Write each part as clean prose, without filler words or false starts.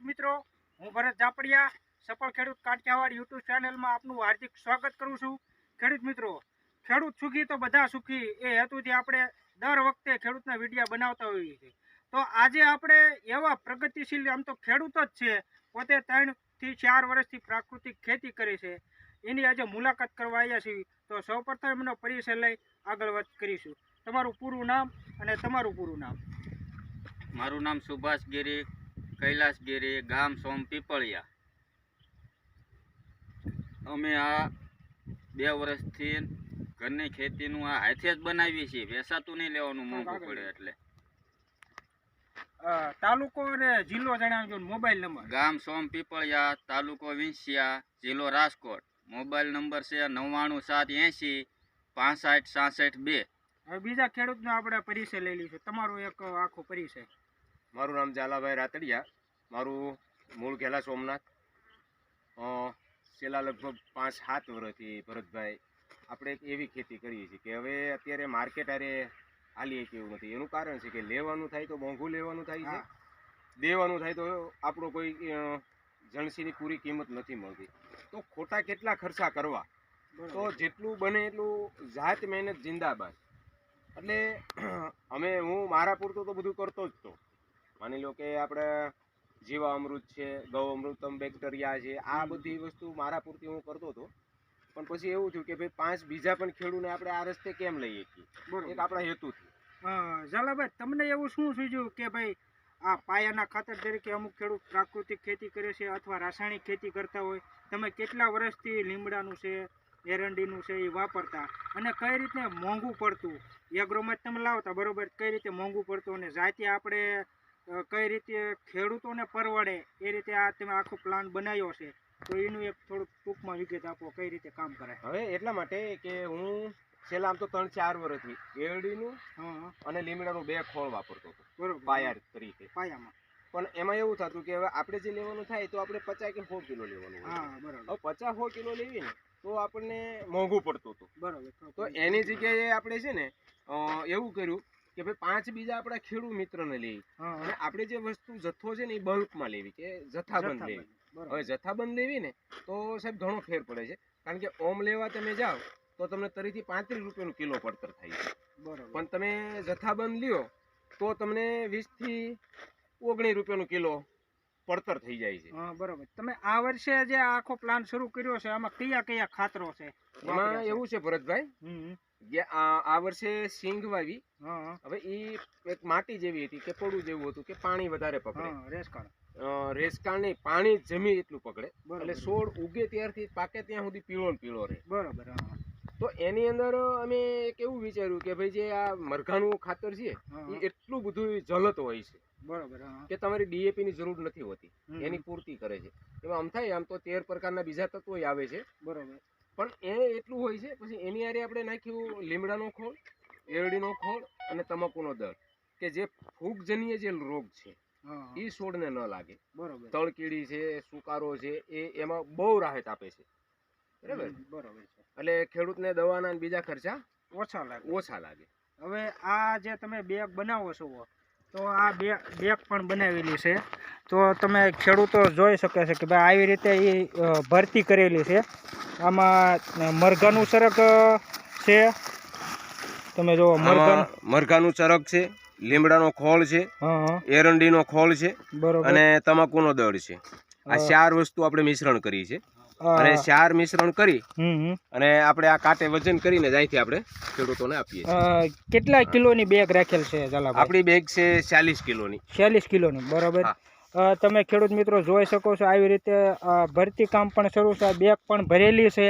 મિત્રો, હું ભરત જાપડિયા સફળ ખેડૂત કાઠિયાવાડ યુટ્યુબ ચેનલમાં આપનું હાર્દિક સ્વાગત કરું છું। ખેડૂત મિત્રો, ખેડૂત સુખી તો બધા સુખી એ હેતુથી આપણે દર વખતે ખેડૂતના વિડીયો બનાવતા હોઈએ છીએ। તો આજે આપણે એવા પ્રગતિશીલ, આમ તો ખેડૂત જ છે, પોતે 3 થી 4 વર્ષથી પ્રાકૃતિક ખેતી કરે છે, એની આજે મુલાકાત કરવા આવ્યા છીએ। તો સૌપ્રથમ એમનો પરિચય લઈ આગળ વાત કરીશું। તમારું પૂરું નામ અને તમારું પૂરું નામ? મારું નામ સુભાષ ગિરી, કૈલાસ ગિરી, ગામ સોમ પીપળિયા। અમે આ 2 વર્ષથી ઘરની ખેતીનું આ હાથે જ બનાવીએ છીએ, વેચાતું નહીં લેવાનું મોંઘું પડે એટલે। તાલુકો અને જિલ્લો જણાવજો, મોબાઈલ નંબર? ગામ સોમ પીપળિયા, તાલુકો વિંછિયા, જિલ્લો રાજકોટ। મોબાઈલ નંબર છે 99780 6566 2। હવે બીજા ખેડૂતનો આપણે પરિચય લઈ લઈશું। તમારો એક આખો પરિચય? મારું નામ ઝાલાભાઈ રાતડિયા, મારું મૂળ ઘેલા સોમનાથ। છેલ્લા લગભગ 5-7 વર્ષથી ભરતભાઈ આપણે એક એવી ખેતી કરીએ છીએ કે હવે અત્યારે માર્કેટ આરે હાલીએ કેવું નથી। એનું કારણ છે કે લેવાનું થાય તો મોંઘું લેવાનું થાય છે, દેવાનું થાય તો આપણો કોઈ જણસીની પૂરી કિંમત નથી મળતી। તો ખોટા કેટલા ખર્ચા કરવા, તો જેટલું બને એટલું જાત મહેનત જિંદાબાદ। એટલે હું મારા પૂરતું તો બધું કરતો જ તો, માની લો કે આપણે જીવા અમૃત છે, ગૌ અમૃતમ બેક્ટેરિયા છે, આ બધી વસ્તુ મારા પૂરતી હું કરતો હતો। પણ પછી એવું થયું કે ભાઈ 5 બીજા પણ ખેડૂતને આપણે આ રસ્તે કેમ લઈએ છીએ, એક આપણા હેતુથી। ઝાલાભાઈ, તમને એવું શું સૂઝ્યું કે ભાઈ આ પાયાના ખાતર તરીકે અમુક ખેડૂત પ્રાકૃતિક ખેતી કરે છે અથવા રાસાયણિક ખેતી કરતા હોય, તમે કેટલા વર્ષથી લીમડાનું છે, એરંડીનું છે એ વાપરતા, અને કઈ રીતે મોંઘું પડતું એગ્રોમાં તમે લાવતા, બરોબર, કઈ રીતે મોંઘું પડતું અને જાતે આપણે કઈ રીતે ખેડૂતોને પરવડે એ રીતે આ તમે આખો પ્લાન બનાવ્યો છે, તો એનું એક થોડુંક ટૂંકમાં વિગત આપો, કઈ રીતે કામ કરે? હવે એટલા માટે કે હું છેલ્લા આમ તો 3-4 વર્ષથી એરડીનું અને લીમડાનું 2 ખોળ વાપરતો હતો, બરોબર, પાયા તરીકે, પાયામાં। પણ એમાં એવું થતું કે હવે આપણે જે લેવાનું થાય તો આપણે 50 કે 100 કિલો લેવાનું હોય। બરાબર। હવે 50-100 કિલો લેવી ને તો આપણને મોંઘું પડતું હતું, બરાબર। તો એની જગ્યાએ આપણે છે ને એવું કર્યું કે ભાઈ 5 બીજા આપણા ખેડૂત મિત્રને લેવી, અને આપણે જે વસ્તુ જથ્થો છે ને એ બલ્કમાં લેવી, કે જથ્થાબંધ લેવી। હવે જથ્થાબંધ લેવી ને તો સાહેબ ઘણો ફેર પડે છે, કારણ કે ઓમ લેવા તમે જાઓ તો તમને 30 થી 35 રૂપિયાનું કિલો પડતર થાય છે, બરાબર। પણ તમે જથ્થાબંધ લ્યો તો તમને 20 થી 19 રૂપિયાનું કિલો પડતર થઈ જાય છે। બરાબર। તમે આ વર્ષે જે આખો પ્લાન શરૂ કર્યો છે, આમાં કયા કયા ખાતરો છે? એમાં એવું છે ભરતભાઈ કે આ વર્ષે સિંગ વાવી, હવે એ એક માટી જેવી હતી કે પડું જેવું હતું કે પાણી વધારે પકડે, રેસકાળ નહીં, પાણી જમી એટલું પકડે, એટલે છોડ ઉગે ત્યારથી પાકે ત્યાં સુધી પીળો ને પીળો રહે, બરાબર। તો એની અંદર અમે એક એવું વિચાર્યું કે ભાઈ જે આ મરઘાનું ખાતર છે એ એટલું બધું જલત હોય છે, બરાબર, કે તમારી ડીએપી ની જરૂર નથી હોતી, એની પૂર્તિ કરે છે। એમાં આમ થાય આમ તો 13 પ્રકારના બીજા તત્વો આવે છે, બરાબર, પણ એ એટલું હોય છે। પછી એની હારે આપણે નાખ્યું લીમડાનો ખોળ, એરડીનો ખોળ અને તમાકુનો દર, કે જે ફૂગજન્ય જે રોગ છે એ છોડને ન લાગે, બરાબર। તળકીડી છે, સુકારો છે, એ એમાં બહુ રાહત આપે છે, બરાબર, બરાબર। એટલે ખેડૂતને દવાના બીજા ખર્ચા ઓછા લાગે। હવે આ જે તમે બેગ બનાવો છો, તો આ બેગ પણ બનાવેલી છે, તો તમે ખેડૂતો જોઈ શકે છે કે ભાઈ આવી રીતે એ ભરતી કરેલી છે। આમાં મરઘાનું ચરક છે, તમે જો મરઘાનું ચરક છે, લીમડાનો ખોળ છે, એરંડીનો ખોળ છે, અને તમાકુનો દળ છે। આ 4 વસ્તુ આપણે મિશ્રણ કરી છે, અને 4 મિશ્રણ કરી અને આપણે આ કાંટે વજન કરીને અહીંથી આપણે ખેડૂતોને આપીએ છીએ। કેટલા કિલોની બેગ રાખેલ છે ઝાલાભાઈ? આપણી બેગ છે 40 કિલોની। 40 કિલોની, બરાબર। તમે ખેડૂત મિત્રો જોઈ શકો છો, આવી રીતે ભરતી કામ પણ શરૂ છે, બેગ પણ ભરેલી છે,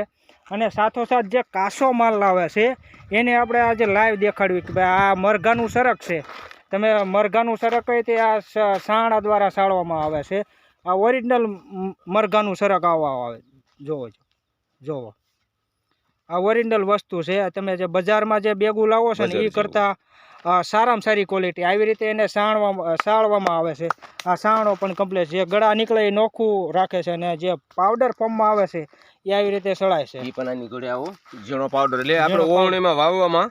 અને સાથોસાથ જે કાચો માલ લાવે છે એને આપણે આજે લાઈવ દેખાડ્યું કે ભાઈ આ મરઘાનું સરક છે। તમે મરઘાનું સરક હોય તે આ સાણા દ્વારા સાળવામાં આવે છે, આ ઓરિજિનલ મરઘાનું સરક આવવા આવે, જોવો આ ઓરિજિનલ વસ્તુ છે। તમે જે બજારમાં જે બેગું લાવો છો ને એ કરતાં સારામાં સારી ક્વોલિટી, આવી રીતે એને સાળવામાં આવે છે। આ સાણો પણ કમ્પ્લીટ, જે ગળા નીકળે એ નોખું રાખે છે, અને જે પાવડર ફોર્મમાં આવે છે એ આવી રીતે સળાય છે। એ પણ આની જોડે આવો ઝીણો પાવડર, એટલે આપણે ઓવણીમાં વાવવામાં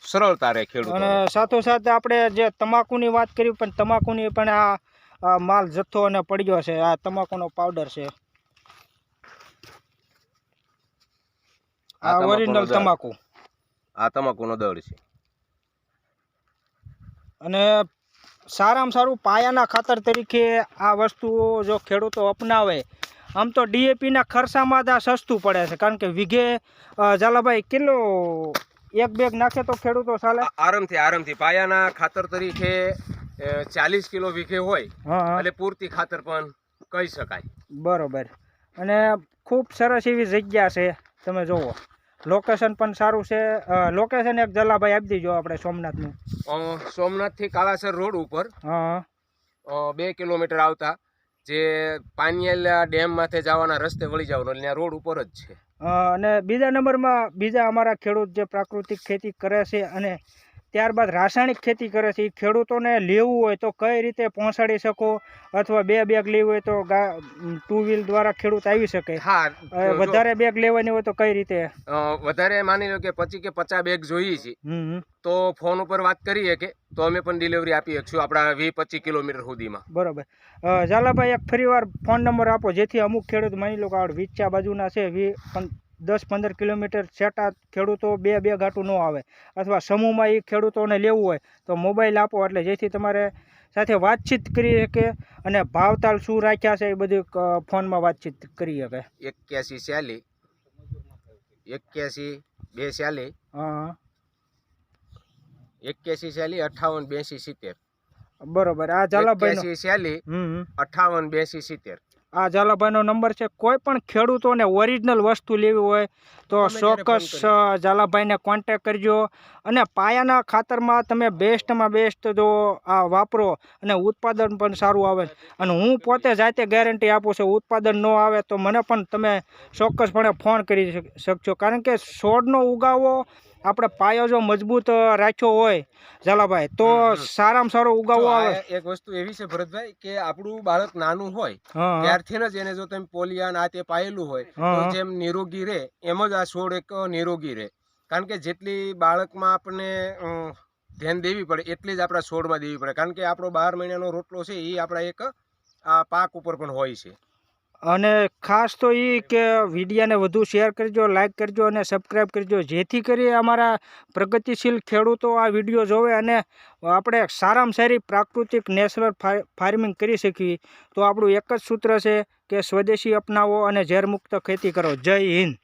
સરળતા રહે ખેડૂતો। અને સાથોસાથ આપણે જે તમાકુની વાત કરી, પણ તમાકુની પણ આ માલ જથ્થો અને પડ્યો છે. આ તમાકુનો પાવડર છે, આ ઓરિજિનલ તમાકુ, આ તમાકુનો દળ છે. અને સારામાં સારું પાયાના ખાતર તરીકે આ વસ્તુઓ જો ખેડૂતો અપનાવે, આમ તો ડીએપીના ખર્ચામાં જ આ સસ્તું પડે છે, કારણ કે વીઘે ઝાલાભાઈ કિલો 1 બેગ નાખે તો ખેડૂતો ચાલે આરામથી પાયાના ખાતર તરીકે 40 કિલો વીઘે હોય એટલે પૂરતી ખાતર પણ કહી શકાય. બરોબર. અને ખૂબ સરસ એવી જગ્યા છે, તમે જુઓ લોકેશન પણ સારું છે. લોકેશન એક ઝાલાભાઈ આપી દીજો આપણે સોમનાથનું. સોમનાથથી કાળાસર રોડ ઉપર 2 કિલોમીટર આવતા જે પાનિયેલ ડેમમાંથી જવાના રસ્તે વળી જવાનું, એટલે રોડ ઉપર જ છે. અને બીજા નંબરમાં બીજા અમારા ખેડૂત જે પ્રાકૃતિક ખેતી કરે છે અને ત્યારબાદ રાસાયણિક ખેતી કરે છે, એ ખેડૂતોને લેવું હોય તો કઈ રીતે પહોંચાડી શકો, અથવા 2 બેગ લેવી હોય તો 2 વ્હીલ દ્વારા ખેડૂત આવી શકે? હા, વધારે બેગ લેવાની હોય તો કઈ રીતે? વધારે માની લો કે 25 કે 50 બેગ જોઈએ છે તો ફોન ઉપર વાત કરીએ કે તો અમે પણ ડિલિવરી આપી શકશું આપણા 20-25 કિલોમીટર સુધીમાં. બરોબર. ઝાલાભાઈ એક ફરીવાર ફોન નંબર આપો, જેથી અમુક ખેડૂત માની લો કે વિચા બાજુના છે, 10-15 કિલોમીટર છેટા ખેડૂતો 2 બેગ હાટું ન આવે, અથવા સમૂહમાં એ ખેડૂતોને લેવું હોય તો મોબાઈલ આપો, એટલે જેથી તમારે સાથે વાતચીત કરી શકે અને ભાવતાલ શું રાખ્યા છે એ બધું ફોનમાં વાતચીત કરી શકે. 81 240 હા 81 58 82 70. બરોબર. આ ઝાલાભાઈ 81 58 82 70. આ ઝાલાભાઈનો નંબર છે. કોઈ પણ ખેડૂતોને ઓરિજિનલ વસ્તુ લેવી હોય તો ચોક્કસ ઝાલાભાઈને કોન્ટેક કરજો. અને પાયાના ખાતરમાં તમે બેસ્ટમાં બેસ્ટ જો આ વાપરો અને ઉત્પાદન પણ સારું આવે, અને હું પોતે જાતે ગેરંટી આપું છું, ઉત્પાદન ન આવે તો મને પણ તમે ચોક્કસપણે ફોન કરી શકશો, કારણ કે છોડનો ઉગાવો આપણે પાયો જો મજબૂત રાખ્યો હોય ઝાલાભાઈ તો સારામાં સારો ઉગાવો આવે. એક વસ્તુ એવી છે ભરતભાઈ કે આપણું બાળક નાનું હોય ત્યારથી જ એને જો તમે પોલિયા આ તે પાયેલું હોય તો જેમ નિરોગી રહે એમ જ આ છોડ એક નિરોગી રહે, કારણ કે જેટલી બાળકમાં આપણને ધ્યાન દેવી પડે એટલી જ આપણા છોડમાં દેવી પડે, કારણ કે આપણો 12 મહિનાનો રોટલો છે એ આપણા એક આ પાક ઉપર પણ હોય છે. અને ખાસ તો એ કે વિડીયાને વધુ શેર કરજો, લાઈક કરજો અને સબસ્ક્રાઈબ કરજો, જેથી કરી અમારા પ્રગતિશીલ ખેડૂતો આ વિડીયો જોવે અને આપણે સારામાં સારી પ્રાકૃતિક નેચરલ ફાર્મિંગ કરી શકીએ. તો આપણું એક જ સૂત્ર છે કે સ્વદેશી અપનાવો અને ઝેરમુક્ત ખેતી કરો. જય હિન્દ.